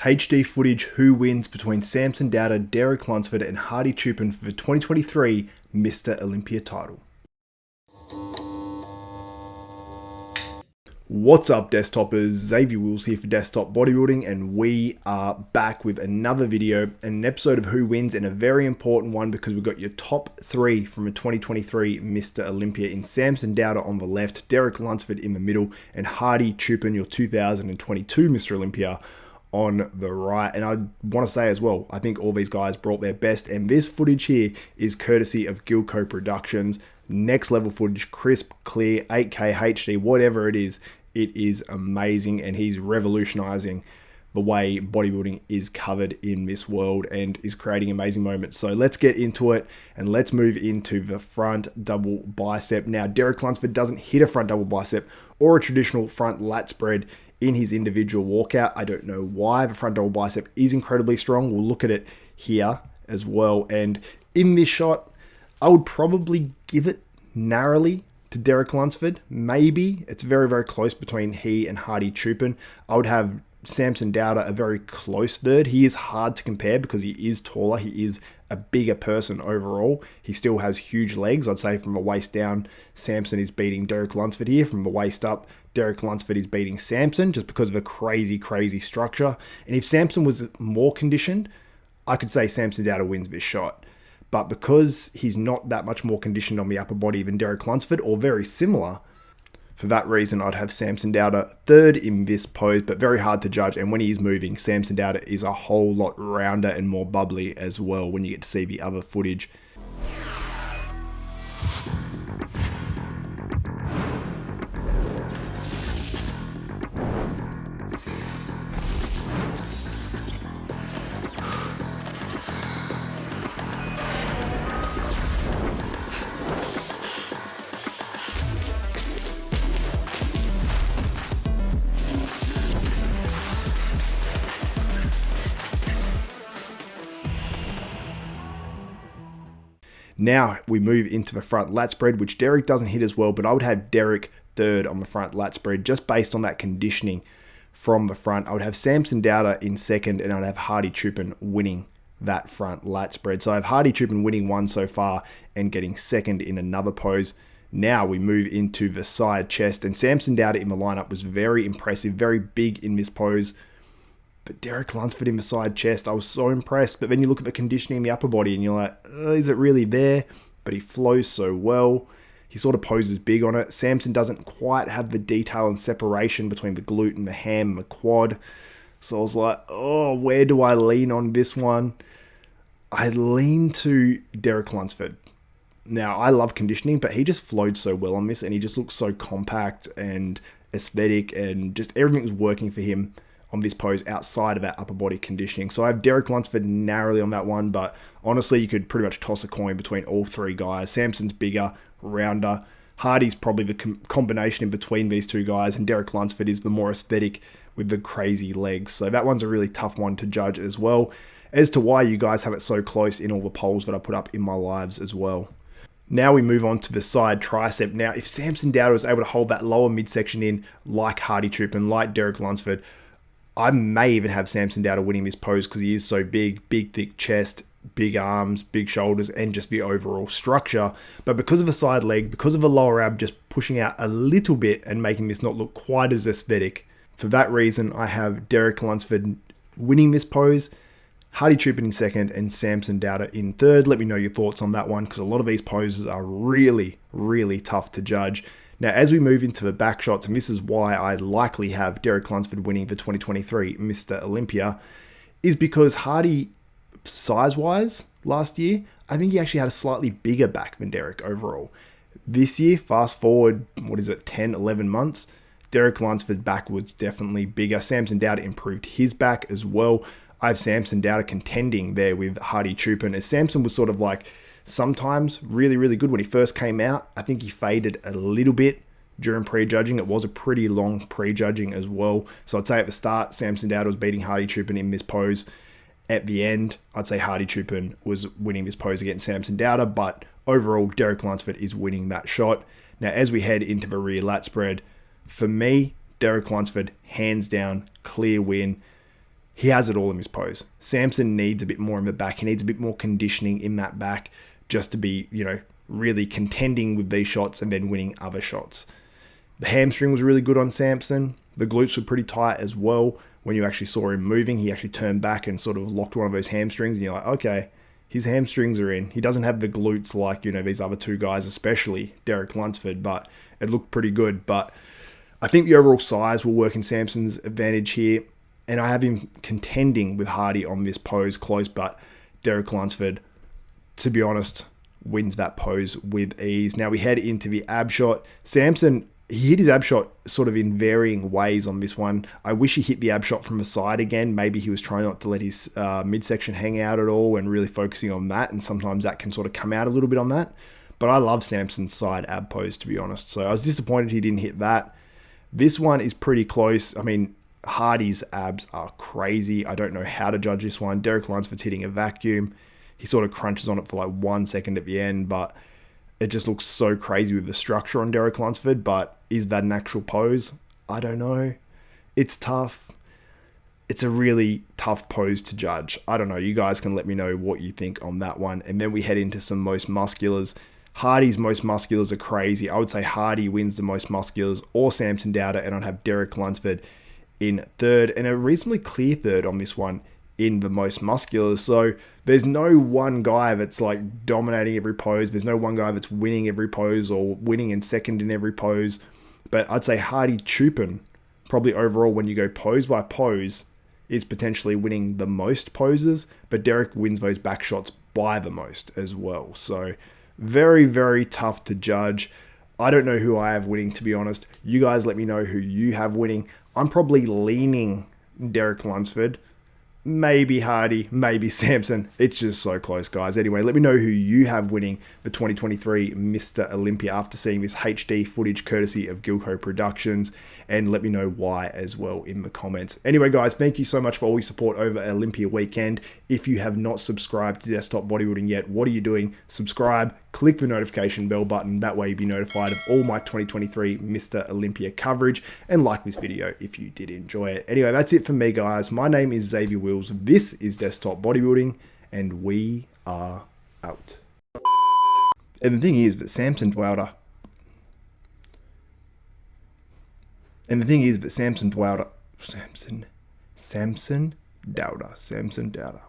HD footage who wins between Samson Dauda, Derek Lunsford and Hadi Choopan for the 2023 Mr Olympia title. What's up desktopers, Xavier Wills here for Desktop Bodybuilding, and we are back with another video and an episode of Who Wins, and a very important one because we've got your top three from a 2023 Mr Olympia in Samson Dauda on the left, Derek Lunsford in the middle, and Hadi Choopan, your 2022 Mr Olympia, on the right. And I want to say as well, I think all these guys brought their best, and this footage here is courtesy of Gilco Productions. Next level footage, crisp, clear, 8K HD, whatever it is amazing, and he's revolutionizing the way bodybuilding is covered in this world and is creating amazing moments. So let's get into it and let's move into the front double bicep. Now, Derek Lunsford doesn't hit a front double bicep or a traditional front lat spread in his individual walkout. I don't know why. The front double bicep is incredibly strong. We'll look at it here as well. And in this shot, I would probably give it narrowly to Derek Lunsford. Maybe it's very, very close between he and Hadi Choopan. I would have Samson Dauda a very close third. He is hard to compare because he is taller. He is a bigger person overall. He still has huge legs. I'd say from the waist down, Samson is beating Derek Lunsford here. From the waist up, Derek Lunsford is beating Samson just because of a crazy, crazy structure. And if Samson was more conditioned, I could say Samson Dauda wins this shot. But because he's not that much more conditioned on the upper body than Derek Lunsford, or very similar, for that reason, I'd have Samson Dauda third in this pose, but very hard to judge. And when he is moving, Samson Dauda is a whole lot rounder and more bubbly as well when you get to see the other footage. Now we move into the front lat spread, which Derek doesn't hit as well, but I would have Derek third on the front lat spread just based on that conditioning from the front. I would have Samson Dauda in second, and I'd have Hadi Choopan winning that front lat spread. So I have Hadi Choopan winning one so far and getting second in another pose. Now we move into the side chest, and Samson Dauda in the lineup was very impressive, very big in this pose. But Derek Lunsford in the side chest, I was so impressed. But then you look at the conditioning in the upper body and you're like, is it really there? But he flows so well. He sort of poses big on it. Samson doesn't quite have the detail and separation between the glute and the ham and the quad. So I was like, oh, where do I lean on this one? I lean to Derek Lunsford. Now, I love conditioning, but he just flowed so well on this, and he just looks so compact and aesthetic, and just everything was working for him on this pose outside of that upper body conditioning. So I have Derek Lunsford narrowly on that one, but honestly, you could pretty much toss a coin between all three guys. Samson's bigger, rounder. Hardy's probably the combination in between these two guys, and Derek Lunsford is the more aesthetic with the crazy legs. So that one's a really tough one to judge as well, as to why you guys have it so close in all the polls that I put up in my lives as well. Now we move on to the side tricep. Now, if Samson Dauda was able to hold that lower midsection in like Hadi Choopan, like Derek Lunsford, I may even have Samson Dauda winning this pose because he is so big, thick chest, big arms, big shoulders, and just the overall structure. But because of the side leg, because of the lower ab just pushing out a little bit and making this not look quite as aesthetic, for that reason, I have Derek Lunsford winning this pose, Hadi Choopan in second, and Samson Dauda in third. Let me know your thoughts on that one, because a lot of these poses are really, really tough to judge. Now, as we move into the back shots, and this is why I likely have Derek Lunsford winning the 2023 Mr Olympia, is because Hadi, size-wise, last year, I think he actually had a slightly bigger back than Derek overall. This year, fast forward, 10, 11 months, Derek Lunsford back was definitely bigger. Samson Dauda improved his back as well. I have Samson Dauda contending there with Hadi Choopan, as Samson was sort of like sometimes really, really good when he first came out. I think he faded a little bit during prejudging. It was a pretty long prejudging as well. So I'd say at the start, Samson Dauda was beating Hadi Choopan in this pose. At the end, I'd say Hadi Choopan was winning this pose against Samson Dauda, but overall, Derek Lunsford is winning that shot. Now, as we head into the rear lat spread, for me, Derek Lunsford, hands down, clear win. he has it all in his pose. Samson needs a bit more in the back. He needs a bit more conditioning in that back just to be, really contending with these shots and then winning other shots. The hamstring was really good on Samson. The glutes were pretty tight as well. When you actually saw him moving, he actually turned back and sort of locked one of those hamstrings, and you're like, okay, his hamstrings are in. He doesn't have the glutes like, these other two guys, especially Derek Lunsford, but it looked pretty good. But I think the overall size will work in Samson's advantage here, and I have him contending with Hadi on this pose close, but Derek Lunsford, to be honest, wins that pose with ease. Now we head into the ab shot. Samson, he hit his ab shot sort of in varying ways on this one. I wish he hit the ab shot from the side again. Maybe he was trying not to let his midsection hang out at all and really focusing on that, and sometimes that can sort of come out a little bit on that. But I love Samson's side ab pose, to be honest. So I was disappointed he didn't hit that. This one is pretty close. I mean, Hardy's abs are crazy. I don't know how to judge this one. Derek Lunsford's hitting a vacuum. He sort of crunches on it for like 1 second at the end, but it just looks so crazy with the structure on Derek Lunsford. But is that an actual pose? I don't know. It's tough. It's a really tough pose to judge. I don't know. You guys can let me know what you think on that one. And then we head into some most musculars. Hardy's most musculars are crazy. I would say Hadi wins the most musculars, or Samson Dauda, and I'd have Derek Lunsford in third, and a reasonably clear third on this one in the most musculars. So there's no one guy that's like dominating every pose. There's no one guy that's winning every pose or winning in second in every pose. But I'd say Hadi Choopan, probably overall when you go pose by pose, is potentially winning the most poses, but Derek wins those back shots by the most as well. So very, very tough to judge. I don't know who I have winning, to be honest. You guys let me know who you have winning. I'm probably leaning Derek Lunsford. Maybe Hadi, maybe Samson. It's just so close, guys. Anyway, let me know who you have winning the 2023 Mr. Olympia after seeing this HD footage courtesy of Gilco Productions, and let me know why as well in the comments. Anyway, guys, thank you so much for all your support over Olympia weekend. If you have not subscribed to Desktop Bodybuilding yet, what are you doing? Subscribe, click the notification bell button. That way you'll be notified of all my 2023 Mr. Olympia coverage, and like this video if you did enjoy it. Anyway, that's it for me, guys. My name is Xavier Wills. This is Desktop Bodybuilding, and we are out. And the thing is that Samson Dauda, Samson Dauda.